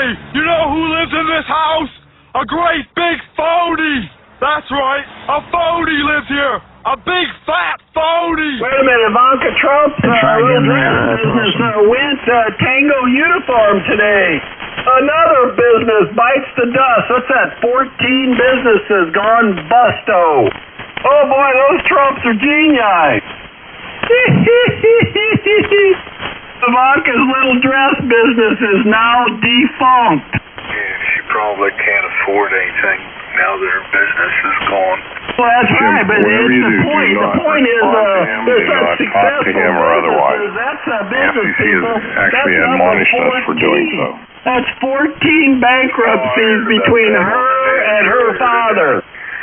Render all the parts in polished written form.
Hey, you know who lives in this house? A great big phony! That's right, a phony lives here! A big fat phony! Wait a minute, Ivanka Trump, little dress business went tango uniform today. Another business bites the dust. What's that? 14 businesses gone busto. Oh boy, those Trumps are genii. Ivanka's little dress business is now defunct. Yeah, she probably can't afford anything now that her business is gone. Well, that's right, but it's the point. The point is, there's such successful businesses. That's business people. Actually admonished us for doing so. That's 14 bankruptcies between her and her father.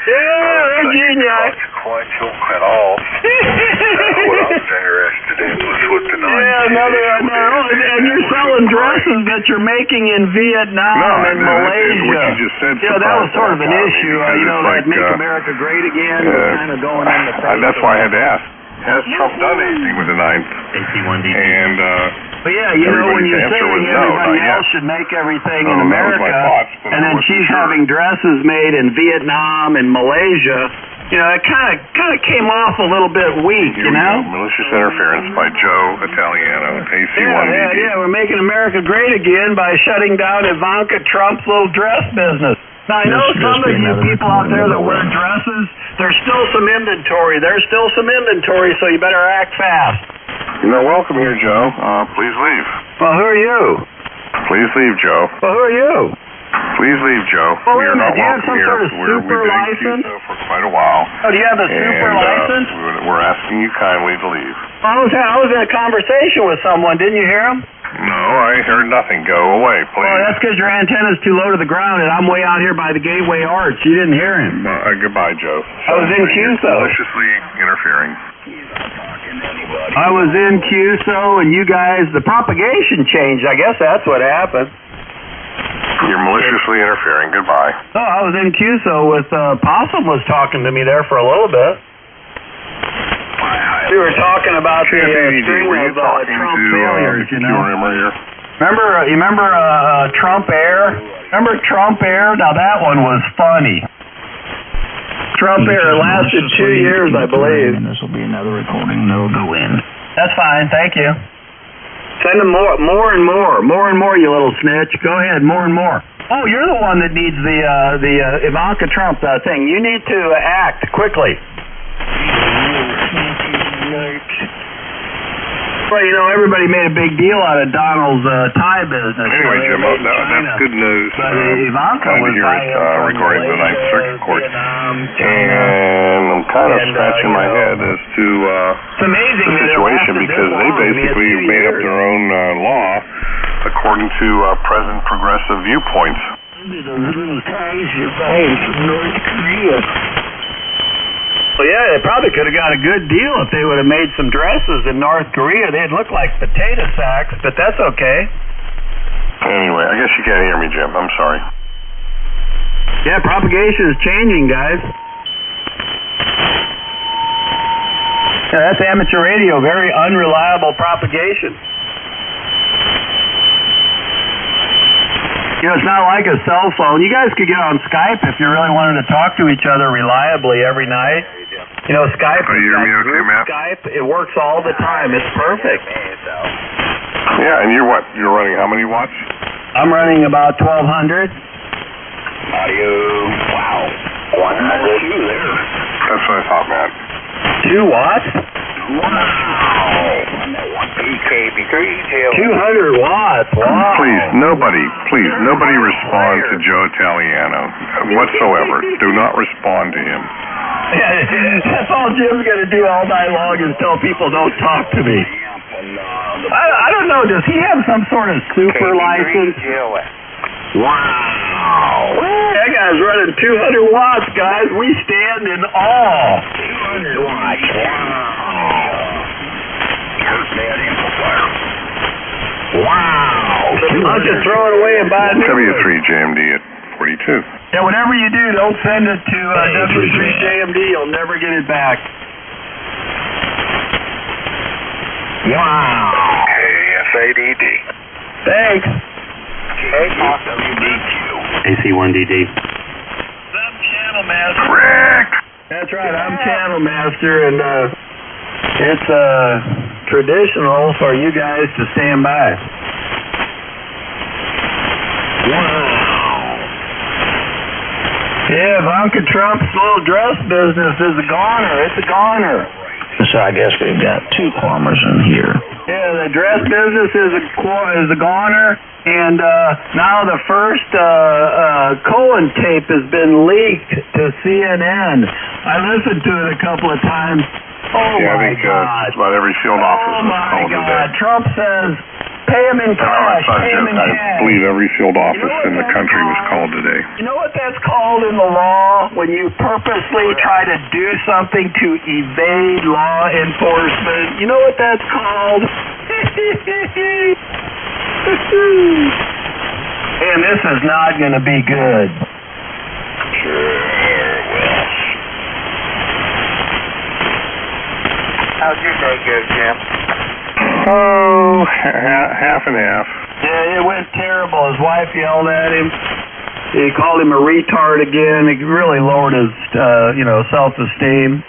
Yeah, they're genius. Consequential at all. What I was interested in was what the and you're selling dresses that you're making in Vietnam and Malaysia. What you just said, that was sort of an issue. Like Make America Great Again, kind of going in the face. That's why I had to ask. Has Trump done anything with the 9th? AC1DD. And, but yeah, when you're saying everybody else should make everything in America, and then she's having dresses made in Vietnam and Malaysia, it kind of came off a little bit weak, Malicious interference by Joe Italiano, AC1DD. Yeah, we're making America great again by shutting down Ivanka Trump's little dress business. Now, I know some of you people out there that wear dresses, there's still some inventory. So you better act fast. You're not welcome here, Joe. Please leave. Well, who are you? Please leave, Joe. Well, who are you? Please leave, Joe. Well, wait a minute. Do you have some sort of super license? For quite a while. Oh, do you have a super license? We're asking you kindly to leave. I was in a conversation with someone. Didn't you hear him? No, I heard nothing. Go away, please. Well, that's because your antenna's too low to the ground, and I'm way out here by the Gateway Arch. You didn't hear him. Goodbye, Joe. I was in QSO. Maliciously interfering. I was in QSO, and you guys, the propagation changed. I guess that's what happened. You're maliciously interfering. Goodbye. Oh, I was in QSO with Possum was talking to me there for a little bit. We were talking about the string of Trump failures, Remember Trump Air? Remember Trump Air? Now that one was funny. Trump Air lasted 2 years, I believe. And this will be another recording. They'll go in. That's fine. Thank you. Send them more and more, you little snitch. Go ahead, more and more. Oh, you're the one that needs the Ivanka Trump thing. You need to act quickly. Well, everybody made a big deal out of Donald's tie business. Anyway, Jim, that's good news. But Ivanka was regarding the 9th Circuit Court. And I'm kind of scratching my head as to the situation because they basically made up their own law according to present progressive viewpoints. North Korea. Well, yeah, they probably could have got a good deal if they would have made some dresses in North Korea. They'd look like potato sacks, but that's okay. Anyway, I guess you can't hear me, Jim. I'm sorry. Yeah, propagation is changing, guys. Yeah, that's amateur radio. Very unreliable propagation. It's not like a cell phone. You guys could get on Skype if you really wanted to talk to each other reliably every night. Skype. Are you hearing me okay, Matt? Skype, it works all the time. It's perfect. Yeah, and you're what? You're running how many watts? I'm running about 1,200. Audio. Wow. 102 there. That's what I thought, Matt. 2 watts? Wow. 200 watts. Wow. Please, nobody respond to Joe Italiano whatsoever. Do not respond to him. Yeah, that's all Jim's going to do all night long is tell people don't talk to me. I don't know. Does he have some sort of super license? Wow. That guy's running 200 watts, guys. We stand in awe. 200 watts. Wow. Why don't you throw it away and buy a new W3 JMD at 42. Yeah, whatever you do, don't send it to W3JMD. You'll never get it back. Wow. KFADD. Thanks. AC1DD. I'm Channel Master. Correct. That's right, I'm Channel Master, and it's traditional for you guys to stand by. Wow. Yeah, Ivanka Trump's little dress business is a goner. It's a goner. So I guess we've got 2 plumbers in here. Yeah, the dress business is a goner, and now the first Cohen tape has been leaked to CNN. I listened to it a couple of times. Oh yeah, my I think God! just about every field office Oh was my called God! today. Trump says, pay him in cash. Pay him in I cash. believe every field office what in the that's country was called? called today. You know what that's called in the law? When you purposely try to do something to evade law enforcement. You know what that's called? And this is not going to be good. How'd your day go, Jim? Oh, half and half. Yeah, it went terrible. His wife yelled at him. He called him a retard again. It really lowered his, self-esteem.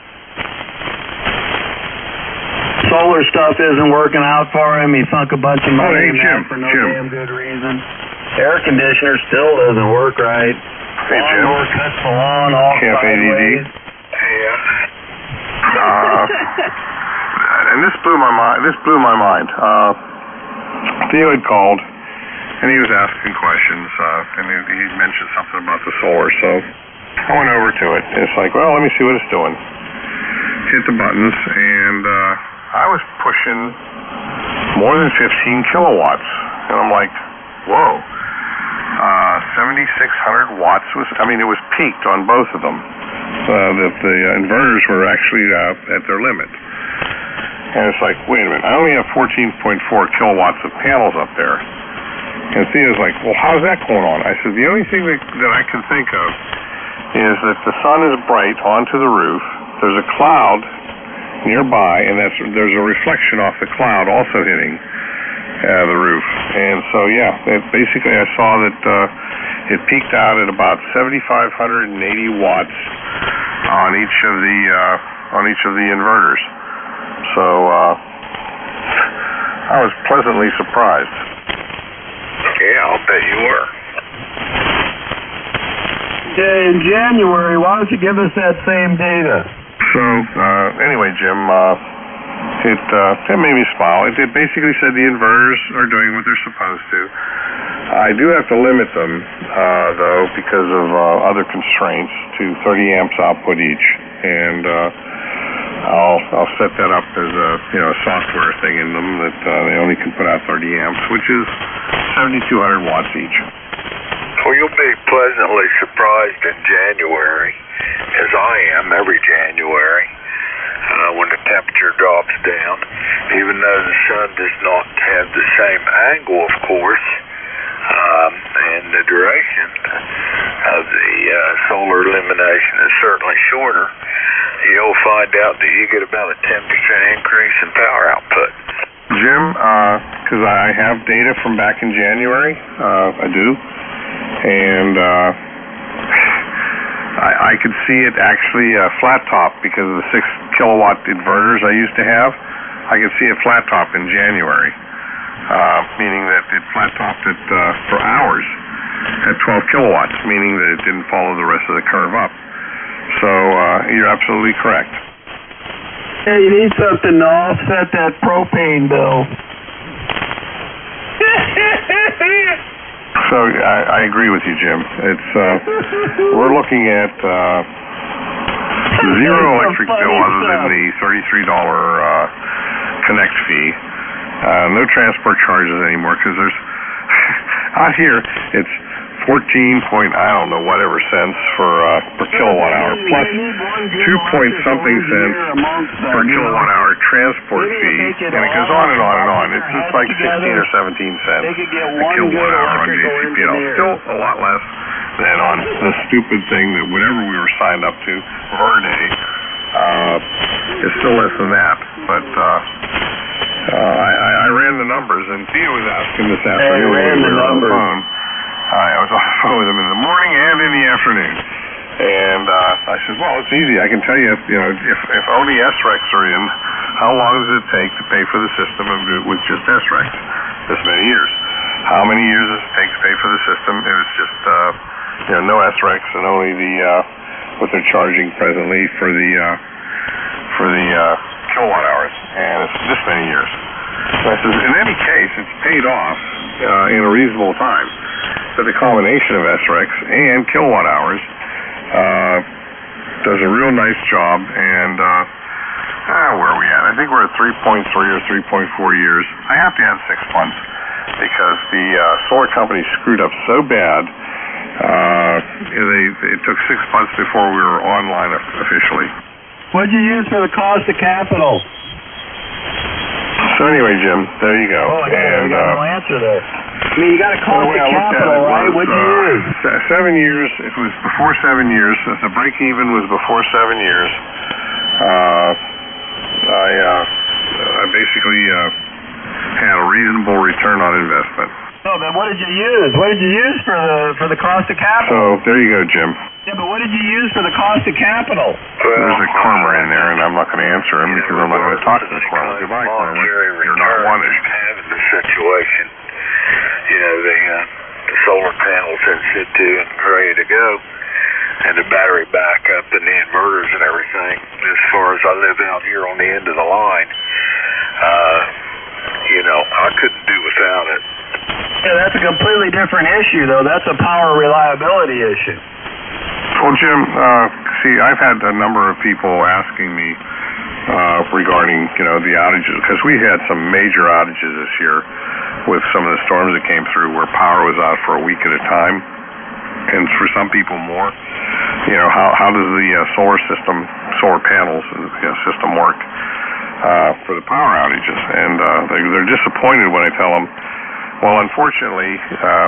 Solar stuff isn't working out for him. He sunk a bunch of money in that for no damn good reason. Air conditioner still doesn't work right. Hey, Jim. Lawnmower cuts the lawn all Camp sideways. ADD. And this blew my mind. Theo had called, and he was asking questions, and he mentioned something about the solar, so I went over to it. It's like, well, let me see what it's doing. Hit the buttons, and I was pushing more than 15 kilowatts, and I'm like, whoa. 7,600 watts it was peaked on both of them. The inverters were actually at their limit. And it's like, wait a minute, I only have 14.4 kilowatts of panels up there. And Theo's like, well, how's that going on? I said, the only thing that I can think of is that the sun is bright onto the roof, there's a cloud nearby, and there's a reflection off the cloud also hitting the roof. And so, yeah, basically I saw that it peaked out at about 7,580 watts on each of the inverters. So I was pleasantly surprised. Yeah, I'll bet you were. In January, why don't you give us that same data? So anyway, Jim, it made me smile. It basically said the inverters are doing what they're supposed to. I do have to limit them, though, because of other constraints to 30 amps output each, and I'll set that up as a software thing in them that they only can put out 30 amps, which is 7,200 watts each. Well, you'll be pleasantly surprised in January, as I am every January, when the temperature drops down. Even though the sun does not have the same angle, of course, and the duration of the solar illumination is certainly shorter, you'll find out that you get about a 10% increase in power output. Jim, because I have data from back in January, I do, and I could see it actually flat top because of the 6 kilowatt inverters I used to have. I could see it flat top in January, meaning that it flat topped it for hours at 12 kilowatts, meaning that it didn't follow the rest of the curve up. So you're absolutely correct. Hey, you need something to offset that propane bill. So I agree with you, Jim. It's we're looking at zero electric bill other than the $33 connect fee. No transport charges anymore because there's out here it's 14 point whatever cents per kilowatt hour plus 2-point-something cents per kilowatt hour transport fee, and it goes on and on and on. It's just like 16 or 17 cents a kilowatt hour on JCPL. Still a lot less than on the stupid thing that whatever we were signed up to, Verde, is still less than that. But I ran the numbers, and Theo was asking this afternoon when we were on the phone. phone with them in the morning and in the afternoon. And I said, well, it's easy. I can tell you, if only SRECs are in, how long does it take to pay for the system with just SRECs? This many years. How many years does it take to pay for the system? It was just, no SRECs and only what they're charging presently for the kilowatt hours. And it's this many years. So I said, in any case, it's paid off in a reasonable time. So the combination of SRECs and kilowatt hours does a real nice job, and where are we at? I think we're at 3.3 or 3.4 years. I have to add 6 months because the solar company screwed up so bad. It took 6 months before we were online officially. What'd you use for the cost of capital? So anyway, Jim, there you go. Oh, yeah, you got no answer there. I mean, you got to cost of capital, right? What'd you use? 7 years. It was before 7 years. The break-even was before 7 years. I basically had a reasonable return on investment. No, but what did you use? What did you use for the cost of capital? So there you go, Jim. Yeah, but what did you use for the cost of capital? There's a farmer in there, and I'm not going to answer him because I'm not going to talk to the farmer. Goodbye, farmer. You're not wanted. Having the situation, the solar panels in situ and ready to go, and the battery backup and the inverters and everything. As far as I live out here on the end of the line, I couldn't do without it. Yeah, that's a completely different issue, though. That's a power reliability issue. Well, Jim, see, I've had a number of people asking me regarding, the outages, because we had some major outages this year with some of the storms that came through where power was out for a week at a time, and for some people more. How does the solar panels system work for the power outages? And they're disappointed when I tell them, well, unfortunately,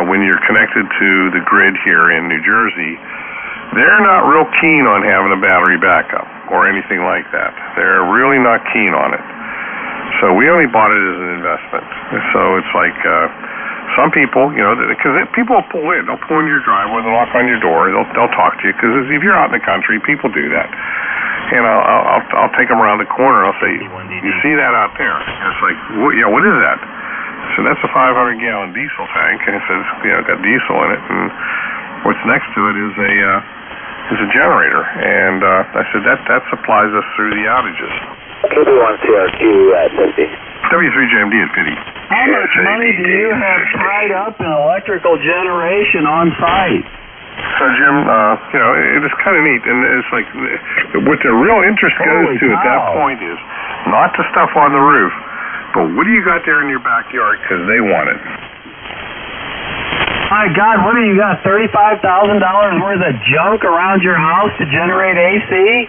when you're connected to the grid here in New Jersey, they're not real keen on having a battery backup or anything like that. They're really not keen on it. So we only bought it as an investment. So it's like some people, because people will pull in. They'll pull in your driveway, they'll knock on your door, they'll talk to you. Because if you're out in the country, people do that. And I'll take them around the corner. I'll say, you see that out there? And it's like, what is that? So that's a 500-gallon diesel tank, and it says, got diesel in it. And what's next to it is a generator, and I said that supplies us through the outages. KB1CRQ at 50. W3JMD at 50. How much money do you have tied up in electrical generation on site? So, Jim, it is kind of neat, and it's like what the real interest goes to at that point is not the stuff on the roof, but what do you got there in your backyard because they want it. My God, what do you got, $35,000 worth of junk around your house to generate AC?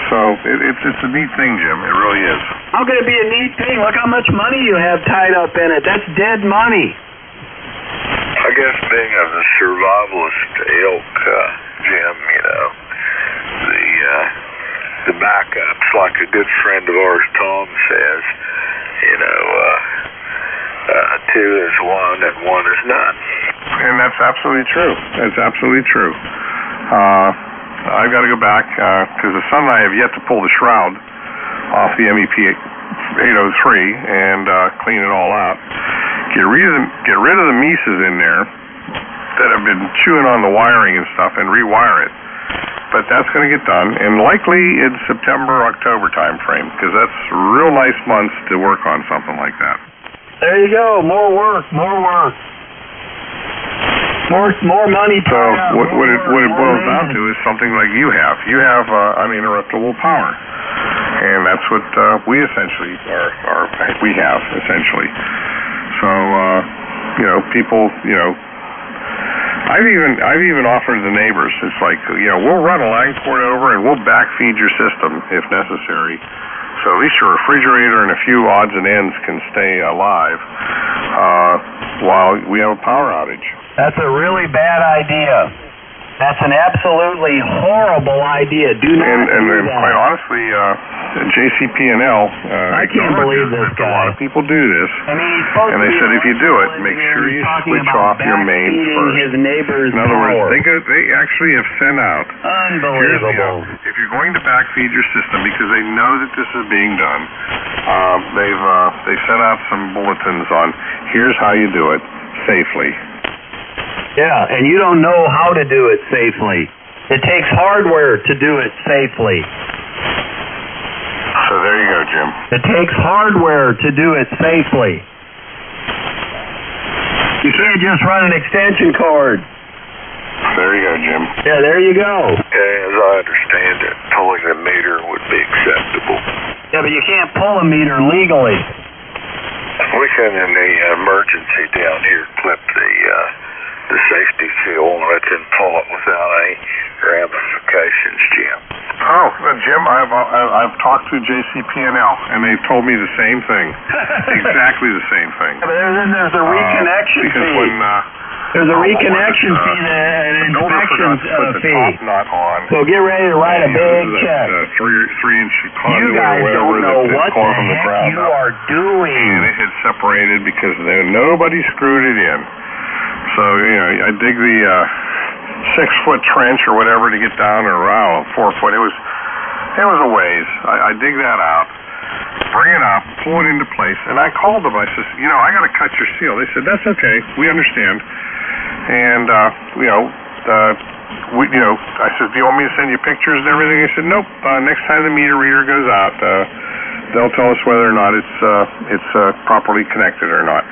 So it's a neat thing, Jim. It really is. How could it be a neat thing? Look how much money you have tied up in it. That's dead money. I guess being of the survivalist ilk, Jim, the backups, like a good friend of ours, Tom, says, two is one and one is none. And that's absolutely true. That's absolutely true. I've got to go back because the son and I have yet to pull the shroud off the MEP 803 and clean it all out. Get rid of the Mises in there that have been chewing on the wiring and stuff and rewire it. But that's going to get done, and likely in September, October time frame, because that's real nice months to work on something like that. There you go. More work. More money. So what it boils down to is something like you have. You have uninterruptible power, and that's what we essentially we have essentially. So people, I've even offered the neighbors. It's like we'll run a line cord over and we'll backfeed your system if necessary. So at least your refrigerator and a few odds and ends can stay alive while we have a power outage. That's a really bad idea. That's an absolutely horrible idea. Do not do that. Quite honestly, JCP&L. I can't believe this guy. A lot of people do this. I mean, and they said if you do it, make sure you switch off your mains first. His neighbor's in other words, they actually have sent out. Unbelievable. If you're going to backfeed your system, because they know that this is being done, they've sent out some bulletins on here's how you do it safely. Yeah, and you don't know how to do it safely. It takes hardware to do it safely. So there you go, Jim. It takes hardware to do it safely. You can't just run an extension cord. There you go, Jim. Yeah, there you go. Okay, as I understand it, pulling the meter would be acceptable. Yeah, but you can't pull a meter legally. We can, in the emergency down here, clip the safety seal and let them pull it without any ramifications, Jim. Oh, Jim, I've talked to JCP&L, and they've told me the same thing. Exactly the same thing. Yeah, but then there's a reconnection because fee. When, there's a reconnection fee, an inspection fee. Not on. So get ready to write a big check. 3-inch conduit you guys or don't know what the from the heck ground you are doing. And it had separated because nobody screwed it in. So, I dig the 6-foot trench or whatever to get down, or 4 foot. It was a ways. I dig that out, bring it up, pull it into place, and I called them. I said, I got to cut your seal. They said, that's okay. We understand. And, I said, do you want me to send you pictures and everything? They said, nope. Next time the meter reader goes out, they'll tell us whether or not it's properly connected or not.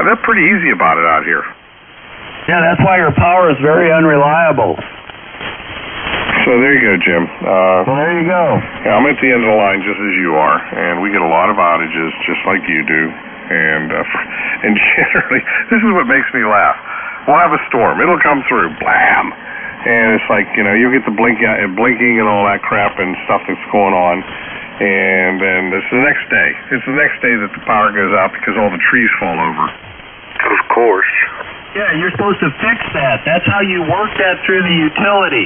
They're pretty easy about it out here. Yeah, that's why your power is very unreliable. So there you go, Jim. Well, there you go. Yeah, I'm at the end of the line just as you are, and we get a lot of outages just like you do. And generally, this is what makes me laugh. We'll have a storm. It'll come through. Blam! And it's like, you'll get the blinking and all that crap and stuff that's going on. And then it's the next day. It's the next day that the power goes out because all the trees fall over. Of course. Yeah, you're supposed to fix that. That's how you work that through the utility.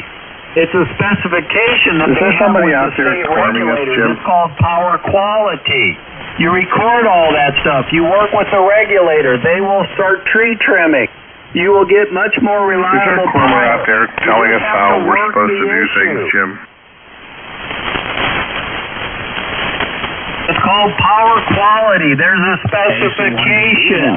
It's a specification that Is there somebody out there informing us, Jim? It's called power quality. You record all that stuff. You work with the regulator. They will start tree trimming. You will get much more reliable power. Is there a plumber out there telling us how we're supposed to do things, Jim? It's called power quality. There's a specification.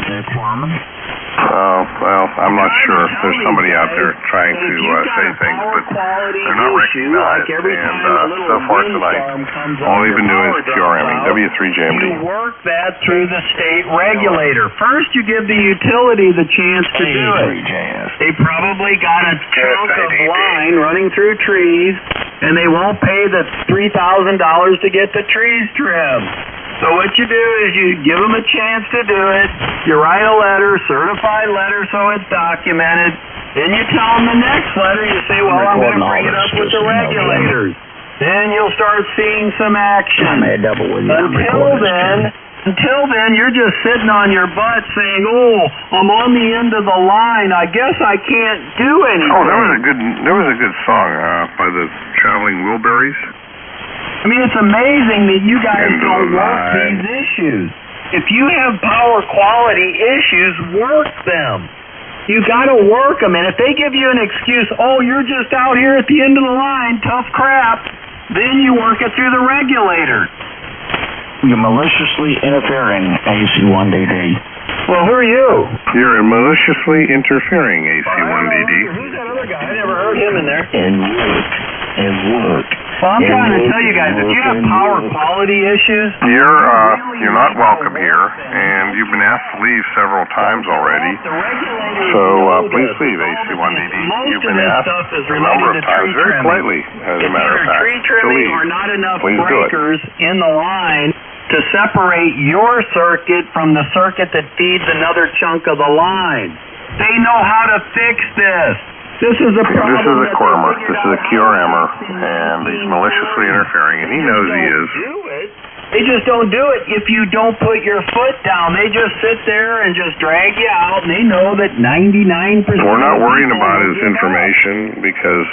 Well, I'm not sure if there's somebody out there trying to say things, but they're not recognized. And so far tonight, all they've been doing is QRMing, W3JMD. You work that through the state regulator. First, you give the utility the chance to do it. They probably got a chunk of line running through trees, and they won't pay the $3,000 to get the trees trimmed. So what you do is you give them a chance to do it. You write a letter, certified letter, so it's documented. Then you tell them the next letter. You say, well, I'm going to bring it up with the regulators. Then you'll start seeing some action. Until then, you're just sitting on your butt saying, oh, I'm on the end of the line. I guess I can't do anything. Oh, there was a good song by the Traveling Wilburys. I mean, it's amazing that you guys don't work these issues. If you have power quality issues, work them. You got to work them. And if they give you an excuse, oh, you're just out here at the end of the line, tough crap, then you work it through the regulator. You're maliciously interfering, AC1DD. Well, who are you? You're maliciously interfering, AC1DD. Who's that other guy? I never heard him in there. And work. Well, I'm trying to tell you guys, if you have power quality issues, you're not welcome here, and you've been asked to leave several times already. So please leave, AC1DD. You've been asked a number of times, very politely, as a matter of fact, tree trimming or not enough breakers in the line to separate your circuit from the circuit that feeds another chunk of the line. They know how to fix this. This is a problem. This is a QRMer. This is a QRMer, and he's maliciously interfering, and he knows he is. They just don't do it if you don't put your foot down. They just sit there and just drag you out, and they know that 99%. We're not worrying about his information because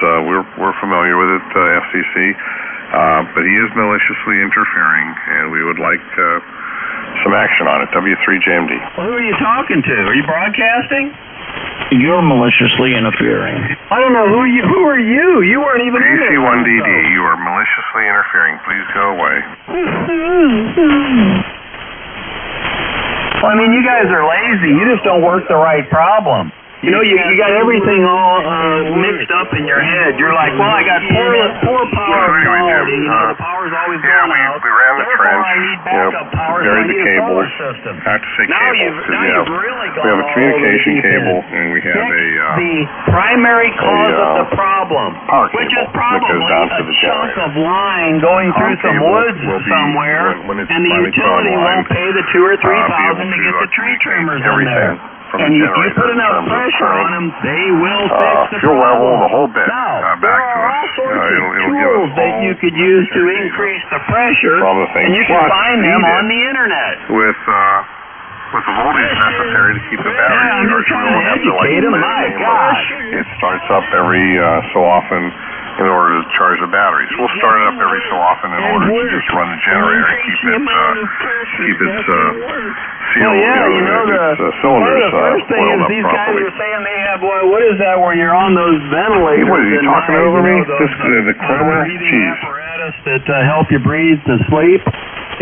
we're familiar with it, FCC, But he is maliciously interfering, and we would like some action on it. W3JMD. Well, who are you talking to? Are you broadcasting? You're maliciously interfering. I don't know who are you? You weren't even in there. AC1DD, you are maliciously interfering. Please go away. Well, I mean, you guys are lazy. You just don't work the right problem. You know, you got everything all mixed up in your head. You're like, well, I got poor power quality. You know, the power's always going out. We ran the trench. I need backup power. Buried the cable. System. I have to say Now cable. you've really gone we have a communication cable, and we have the primary cause of the problem, power which cable is probably that goes down to a the chunk generator. of line going through some woods somewhere, and the utility won't pay the $2,000 or $3,000 to get the tree trimmers in there. And if you put enough pressure on them, they will fix the fuel problem. level, the whole bit. Now, Back there to are us. all sorts of It'll give tools us that you could use to increase the pressure, and you can find them on the internet. With the voltage necessary to keep the battery Yeah, I'm just trying to educate them. My gosh. It starts up every so often in order to charge the batteries. We'll start it up every so often in order to just run the generator and keep its seal, well, yeah, you know, cylinders the first thing is these guys properly. are saying they have, what is that where you're on those ventilators? What, are you talking over me? The climber? Jeez. Apparatus that help you breathe to sleep.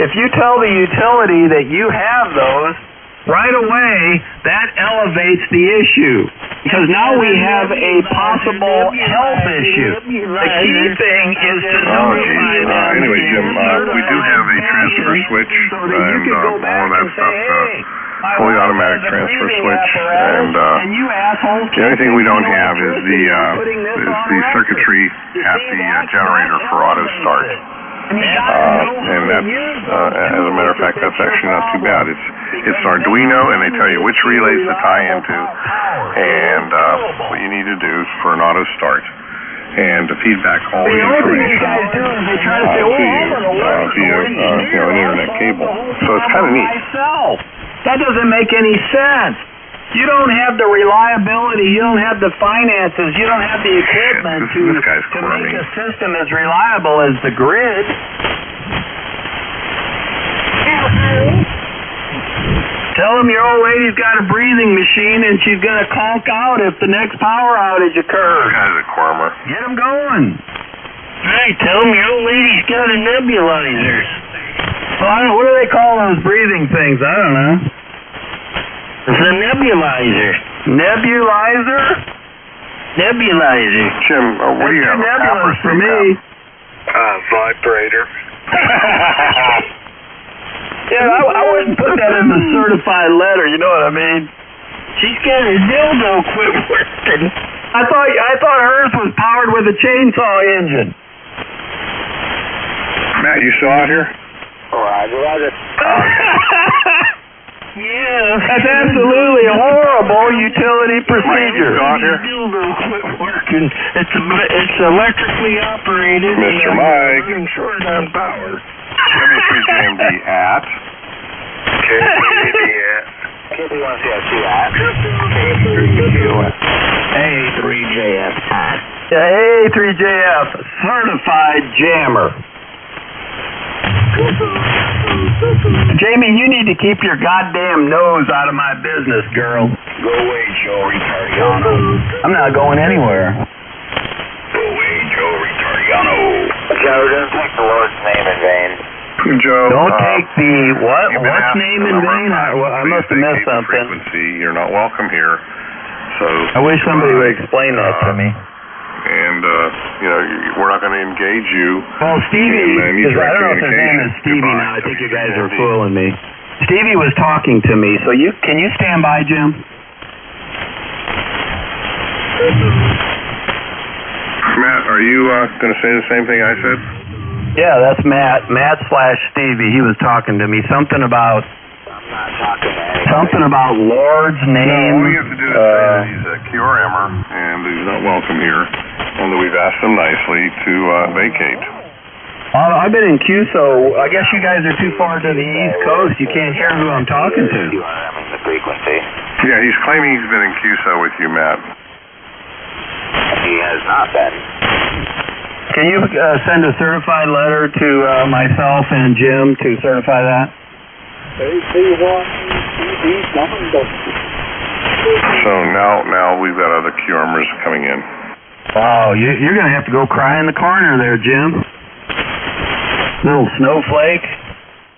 If you tell the utility that you have those, right away, that elevates the issue. Because now we have a possible health issue. The key thing is to notify them. Anyway, Jim, we do have a transfer switch and all of that stuff. Fully automatic transfer switch. And the only thing we don't have is the circuitry at the generator for auto start. And that's, as a matter of fact, that's actually not too bad. It's Arduino, and they tell you which relays to tie into, and what you need to do for an auto start, and to feed back all the information to you via an internet cable. So it's kind of neat. That doesn't make any sense. You don't have the reliability, you don't have the finances, you don't have the equipment to make a system as reliable as the grid. Tell them your old lady's got a breathing machine and she's going to conk out if the next power outage occurs. This guy's a cormer. Get them going. Hey, tell them your old lady's got a nebulizer. Well, what do they call those breathing things? I don't know. It's a nebulizer. Nebulizer? Nebulizer. Jim, what do you have? Nebulous for me. Vibrator. Yeah, I wouldn't put that in the certified letter, you know what I mean? She's got a dildo quit working. I thought hers was powered with a chainsaw engine. Matt, you still out here? Roger. Yeah. That's absolutely a horrible utility procedure. Her dildo quit working. It's electrically operated. Mr. Mike. I'm short on power. W3JMD at A3JF. A3JF, certified jammer. Jamie, you need to keep your goddamn nose out of my business, girl. Go away, Joe Ritardiano. I'm not going anywhere. Go away, Joe Ritardiano. Joe, don't take the Lord's name in vain. Joe. Don't take the what? You've been What's asked name a in number of vain? times I to must have missed vacate the something. frequency. You're not welcome here. So I wish somebody would explain that to me. And we're not going to engage you. Well, Stevie, in I don't know if his name is Stevie now. I think you guys are fooling me. Stevie was talking to me, so can you stand by, Jim? Matt, are you going to say the same thing I said? Yeah, that's Matt. Matt/Stevie. He was talking to me. Something about Lord's name. No, all you have to do is say that he's a QRMer and he's not welcome here, and that we've asked him nicely to vacate. I've been in Q, so I guess you guys are too far to the East Coast. You can't hear who I'm talking to. The frequency. Yeah, he's claiming he's been in QSO with you, Matt. He has not been. Can you send a certified letter to myself and Jim to certify that? So now we've got other Q armors coming in. Wow, you're going to have to go cry in the corner there, Jim. Little snowflake.